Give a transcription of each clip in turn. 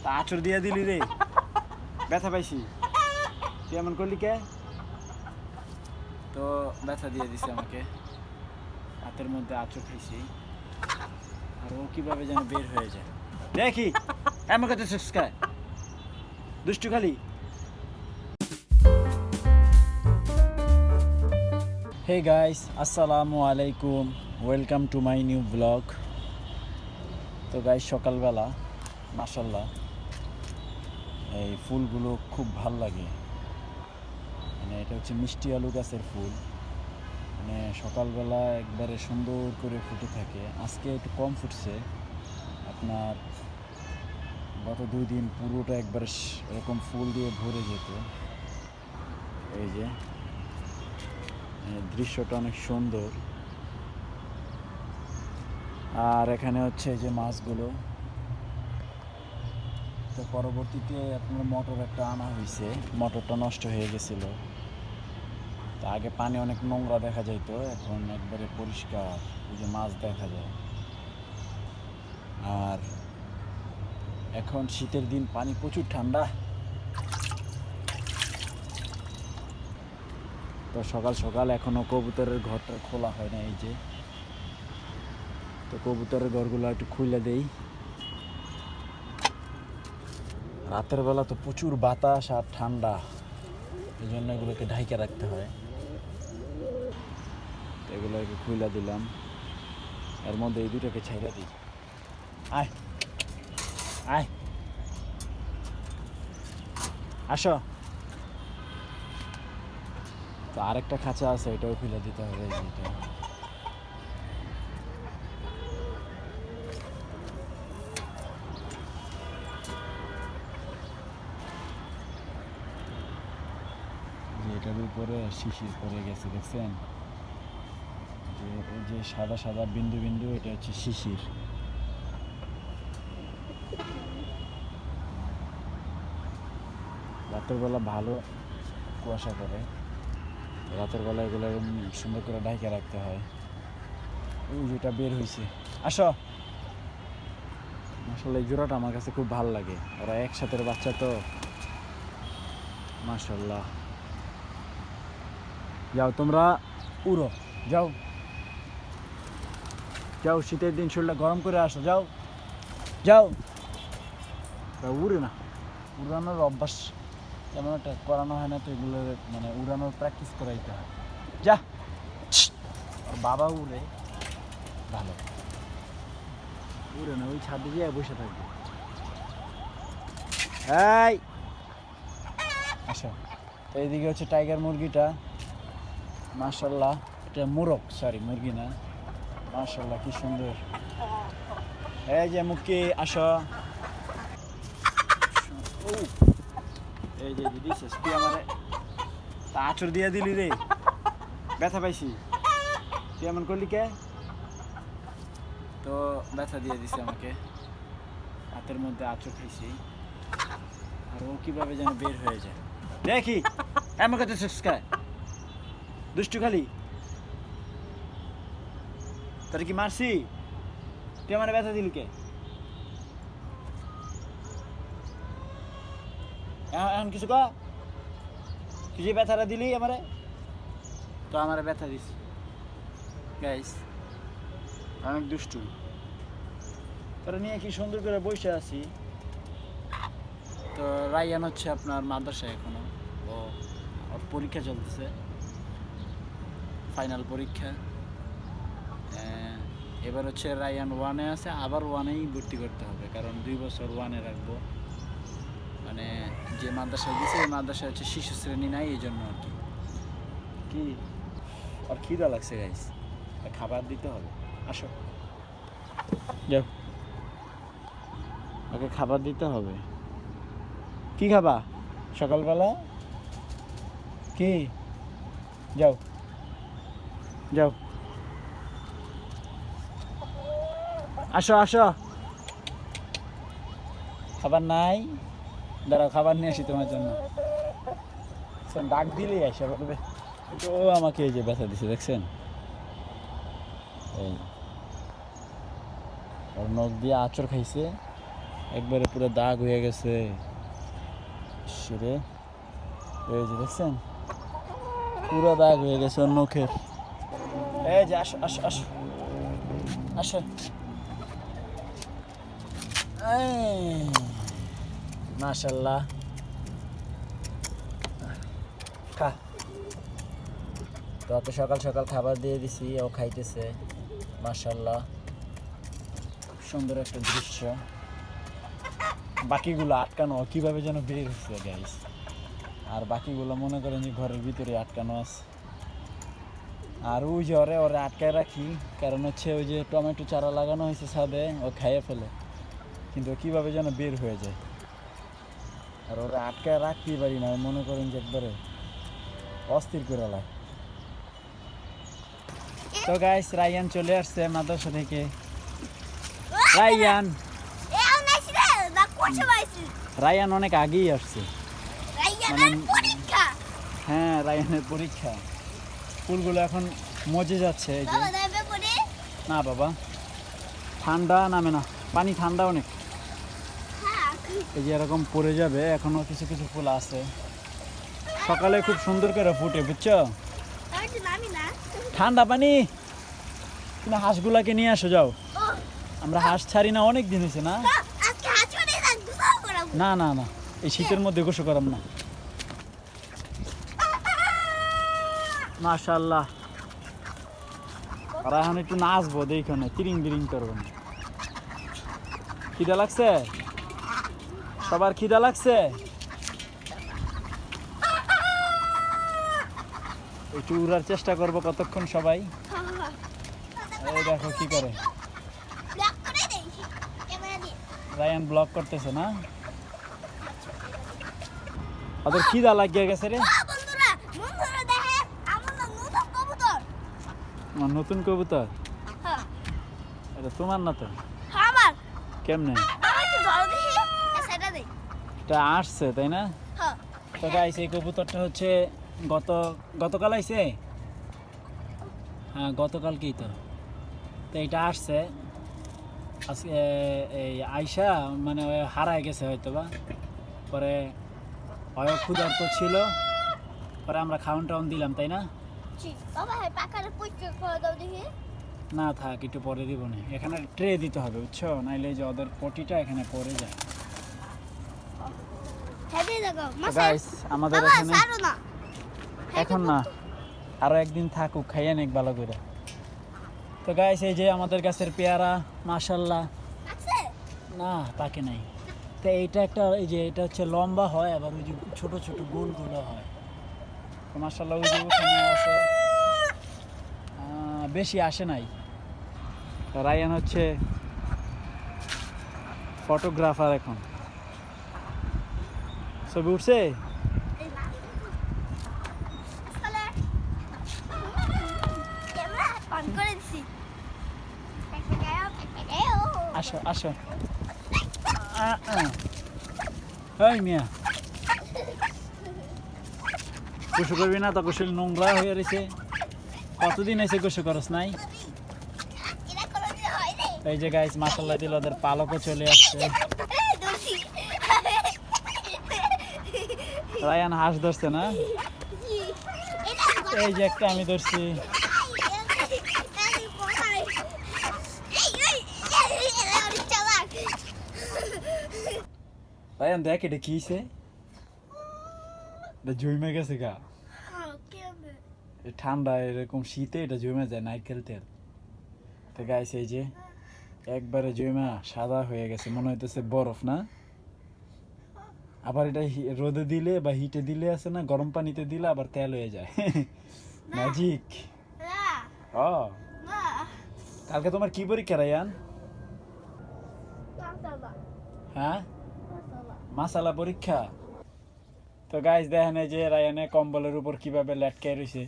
তা আঁচড় দিয়ে দিলি রে, ব্যথা পাইছি। তুই এমন করলি কে? তো ব্যথা দিয়ে দিছে আমাকে, হাতের মধ্যে আঁচড় খাইছি। আর ও কিভাবে যেন বের হয়ে যায় দেখি। এমন কথা সুস্কায় দুষ্টু খালি। হে গাইস, আসসালামু আলাইকুম, welcome to my new blog. তো গাইস, সকালবেলা মাশাল্লাহ এই ফুলগুলো খুব ভাল লাগে। মানে এটা হচ্ছে মিষ্টি আলু গাছের ফুল, মানে সকালবেলা একবারে সুন্দর করে ফুটে থাকে। আজকে একটু কম ফুটছে, আপনার গত 2 দিন পুরোটা একবারে এরকম ফুল দিয়ে ভরে যেত। এই যে দৃশ্যটা অনেক সুন্দর। আর এখানে হচ্ছে যে মাছগুলো, তো পরবর্তীতে আপনার মটর একটা আনা হয়েছে, মটরটা নষ্ট হয়ে গেছিলো। তা আগে পানি অনেক নোংরা দেখা যাইতো, এখন একবারে পরিষ্কার, এই যে মাছ দেখা যায়। আর এখন শীতের দিন, পানি প্রচুর ঠান্ডা। তো সকাল সকাল এখনও কবুতরের ঘরটা খোলা হয় না, এই যে। তো কবুতরের ঘরগুলো একটু খুলে দেই। রাতের বেলা তো প্রচুর বাতাস আর ঠান্ডা, এই জন্য এগুলোকে ঢাইকে রাখতে হয়। এগুলোকে খুলে দিলাম, এর মধ্যে এই দুটোকে ছাইড়া দিই। আয় আয়, আসো। তো আরেকটা খাঁচা আছে, এটাও খুলে দিতে হবে। এটার উপরে শিশির পড়ে গেছে, দেখছেন? যে ওই যে সাদা সাদা বিন্দু বিন্দু, এটা হচ্ছে শিশির। রাতের বেলা ভালো কুয়াশা করে, রাতের বেলা এগুলো সুন্দর করে ঢাইকে রাখতে হয়। ওই যেটা বের হয়েছে, আসো। আসলে এই জোড়াটা আমার কাছে খুব ভালো লাগে, ওরা একসাথে বাচ্চা তো, মাশাল্লাহ। যাও তোমরা, উড়ো, যাও যাও, শীতের দিন শরীরটা গরম করে আসো, যাও যাও। উড়ে না, উড়ানোর অভ্যাস তেমন একটা করানো হয় না, তো এগুলো মানে উড়ানোর প্র্যাকটিস করাইতে হয়। যা, আর বাবা উড়ে ভালো, উড়ে না, ওই ছাদে গিয়ে বসে থাকবে। এই আসো। তো এইদিকে হচ্ছে টাইগার মুরগিটা, মাশাল্লাহ। এটা মোরগ, সরি মুরগি না, মাশাল্লাহ কি সুন্দর। এই যে মুক্কি, আসো। এই যে দিদিস, তুই আমারে তা আঁচড় দিয়ে দিলি রে, ব্যথা পাইছি। তুই এমন করলি কে? তো ব্যথা দিয়ে দিছে আমাকে, হাতের মধ্যে আঁচড় খাইছি। আর ও কিভাবে যেন বের হয়ে যায় দেখি। এমন কথা সুস্কায় দুষ্টু খালি। তোর কি মারছি? তুই আমার ব্যথা দিলি কে? এখন কিছু ক, তুই যে ব্যথাটা দিলি আমারে, তো আমার ব্যথা দিস। গাইস, অনেক দুষ্টু। তোরা নিয়ে কি সুন্দর করে বসে আছি। তো রায়ান হচ্ছে আপনার মাদ্রাসায় এখনো, ও ওর পরীক্ষা চলতেছে, ফাইনাল পরীক্ষা। এবার হচ্ছে রায়ান 1-এ আছে, আবার 1-এই ভর্তি করতে হবে, কারণ 2 বছর 1-এ রাখবো। মানে যে মাদ্রাসায় দিয়েছে, এই মাদ্রাসায় হচ্ছে শিশু শ্রেণী নাই, এই জন্য আর কি। কি আর খিদা লাগছে গাইস, খাবার দিতে হবে। আসো, যাও, ওকে খাবার দিতে হবে। কি খাবা সকালবেলা? কি? যাও যাও, আসো আসো। খাবার নাই, দাঁড়াও, খাবার নিয়ে আসি তোমার জন্য। ডাক দিলেই আসা বলবে। তো আমাকে এই যে ব্যথা দিছে, দেখছেন? এই ওর নখ দিয়ে আঁচড় খাইছে, একবারে পুরো দাগ হয়ে গেছে। রে এই যে দেখছেন পুরো দাগ হয়ে গেছে ওর নখের। এই যে আসো আসো আসো আসো। মাশাআল্লাহ খা। তো অত সকাল সকাল খাবার দিয়ে দিছি, ও খাইতেছে। মাশাআল্লাহ খুব সুন্দর একটা দৃশ্য। বাকিগুলো আটকানো কিভাবে যেন বের হচ্ছে গাইস। আর বাকিগুলো মনে করেন যে ঘরের ভিতরে আটকানো আছে। আর ওই যে ওরে আটকায় রাখি, কারণ হচ্ছে ওই যে টমেটো চারা লাগানো হয়েছে ছাদে, ও খাইয়ে ফেলে, কিন্তু কিভাবে যেন বের হয়ে যায়। আর ওরা আটকায় রাখতেই পারি না, মনে করেন যে একবারে অস্থির করে লাগে। তো গাইস রায়ান চলে আসছে মাদ্রাসা থেকে। রায়ান রায়ান অনেক আগেই আসছে। হ্যাঁ রায়ানের পরীক্ষা। ফুলগুলো এখন মজে যাচ্ছে। এই যে না বাবা ঠান্ডা নামে না, পানি ঠান্ডা অনেক। এই যে এরকম পড়ে যাবে, এখনো কিছু কিছু ফুল আছে। সকালে খুব সুন্দর করে ফুটে, বুঝছো? ঠান্ডা পানি। তুমি হাঁসগুলাকে নিয়ে আসো, যাও। আমরা হাঁস ছাড়ি না, অনেক দিন হয়েছে না। না না না, এই শীতের মধ্যে গোসল করাম না। মাশাআল্লাহ। আর এখন একটু নাচবো, দেখো না তিরিং বিরিং করবো না। খিদা লাগছে? সবার খিদা লাগছে? একটু উড়ার চেষ্টা করবো কতক্ষণ সবাই। এই দেখো কি করে রায়ান, ব্লক করতেছে না। ওদের খিদা লাগিয়ে গেছে রে। নতুন কবুতর? এটা তোমার না তো? কেমনে এটা আসছে, তাই না? তো গাইস এই কবুতরটা হচ্ছে গতকাল আইছে। হ্যাঁ গতকালকেই তো। তো এটা আসছে আজকে, এই আইসা মানে হারায় গেছে হয়তো বা। পরে হয় ক্ষুধার্ত ছিল, পরে আমরা খাওয়ান টাউন দিলাম, তাই না? না থাক, একটু পরে দিব না। এখানে ট্রে দিতে হবে, বুঝছো? নাইলে যে ওদের পটিটা এখানে পড়ে যায়। গাইস আমাদের এখানে এখন না, আরো একদিন থাকুক, খাইয়ে নেক ভালো করে। তো গাইস এই যে আমাদের গাছের পেয়ারা, মাশাআল্লাহ। না পাকে নাই। তো এইটা একটা, এই যে এটা হচ্ছে লম্বা হয়, আবার ওই যে ছোট ছোট গোলগুলো হয়। তো মাশাআল্লাহ ওই যে ওখানে আছে, বেশি আসে নাই। রায়ান হচ্ছে ফটোগ্রাফার, এখন ছবি উঠছে। আসো আসো। এই মিয়া গোসল করবি না? তো গোসল নোংরা হয়ে রয়েছে। কতদিন এসে গোসল করস নাই? এই যে গাইস মাশাআল্লাহ দিল, ওদের পালকও চলে আসছে। রায়ান হাঁস ধরছে না? এই যে একটা আমি ধরছি। রায়ান দেখ এটা কি হইছে? এটা জমে গেছে গা। ঠান্ডা এরকম শীতে এটা জমে যায়, নারকেল তেল। তো গাইস এই যে একবারে জমা সাদা হয়ে গেছে, মনে হইতেছে বরফ না। আবার এটা রোদে দিলে বা হিটে দিলে আছে না, গরম পানিতে দিলে আবার তেল হয়ে যায়। ম্যাজিক। ও কালকে তোমার কি পরীক্ষা রায়ান? হ্যাঁ মাসালা পরীক্ষা। তো গাইস দেখেন এই যে রায়ানে কম্বলের উপর কিভাবে লেটকে রয়েছে।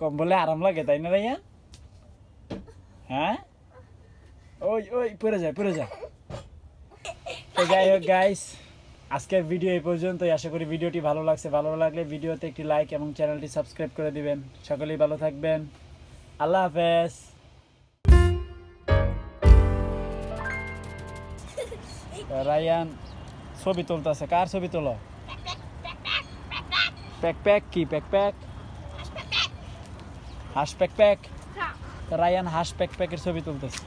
কম্বলে আরাম লাগে, তাই না রায়ান? হ্যাঁ ওই ওই পড়ে যায় পড়ে যায়। তো যাই হোক গাইস, আজকের ভিডিও এই পর্যন্তই। আশা করি ভিডিওটি ভালো লাগছে। ভালো লাগলে ভিডিওতে একটি লাইক এবং চ্যানেলটি সাবস্ক্রাইব করে দিবেন। সকলেই ভালো থাকবেন। আল্লাহ হাফেজ। রায়ান ছবি তুলতেছে। কার ছবি তোলো? প্যাক প্যাক কি প্যাক প্যাক? হাঁস প্যাক প্যাক। রায়ান হাঁস প্যাক প্যাকের ছবি তুলতেছে।